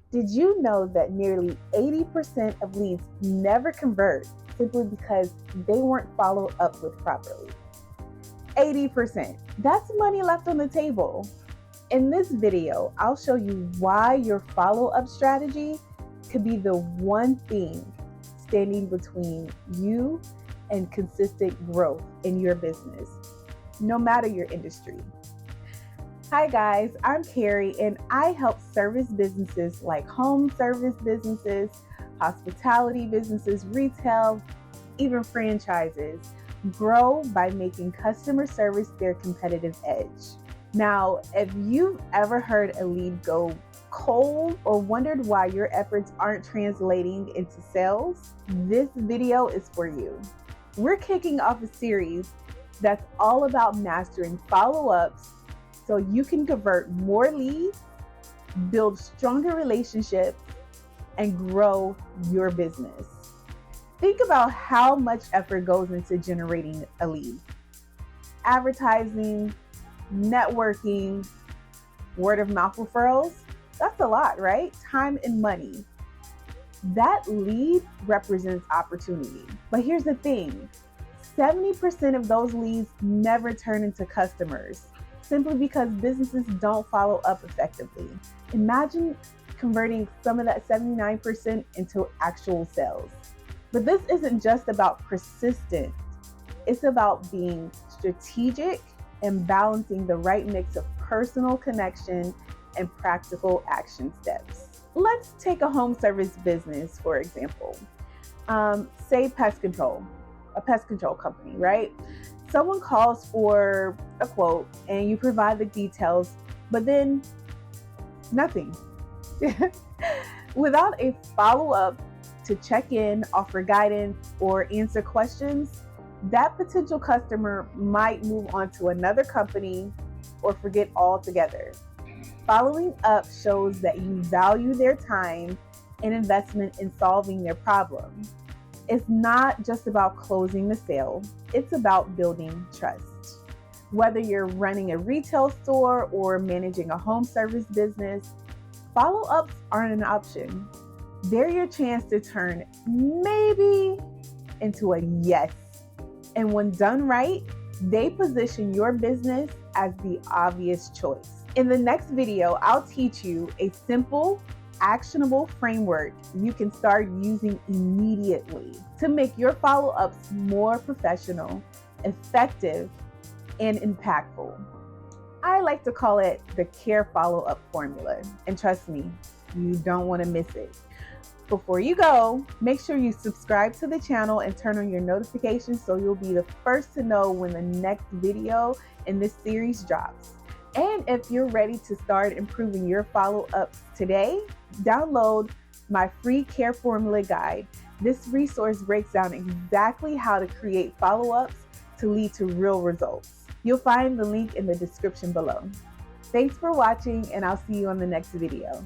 Did you know that nearly 80% of leads never convert simply because they weren't followed up with properly? 80%. That's money left on the table. In this video, I'll show you why your follow-up strategy could be the one thing standing between you and consistent growth in your business, no matter your industry. Hi guys, I'm Carrie and I help service businesses like home service businesses, hospitality businesses, retail, even franchises grow by making customer service their competitive edge. Now, if you've ever heard a lead go cold or wondered why your efforts aren't translating into sales, this video is for you. We're kicking off a series that's all about mastering follow-ups so you can convert more leads, build stronger relationships, and grow your business. Think about how much effort goes into generating a lead. Advertising, networking, word of mouth referrals, that's a lot, right? Time and money. That lead represents opportunity. But here's the thing, 70% of those leads never turn into customers, simply because businesses don't follow up effectively. Imagine converting some of that 79% into actual sales. But this isn't just about persistence. It's about being strategic and balancing the right mix of personal connection and practical action steps. Let's take a home service business, for example. Say pest control, a pest control company, right? Someone calls for a quote and you provide the details, but then nothing. Without a follow-up to check in, offer guidance, or answer questions, that potential customer might move on to another company or forget altogether. Following up shows that you value their time and investment in solving their problem. It's not just about closing the sale, it's about building trust. Whether you're running a retail store or managing a home service business, follow-ups aren't an option. They're your chance to turn maybe into a yes. And when done right, they position your business as the obvious choice. In the next video, I'll teach you a simple, actionable framework you can start using immediately to make your follow-ups more professional, effective, and impactful. I like to call it the care follow-up formula. And trust me, you don't want to miss it. Before you go, make sure you subscribe to the channel and turn on your notifications so you'll be the first to know when the next video in this series drops. And if you're ready to start improving your follow-ups today, download my free care formula guide. This resource breaks down exactly how to create follow-ups to lead to real results. You'll find the link in the description below. Thanks for watching, and I'll see you on the next video.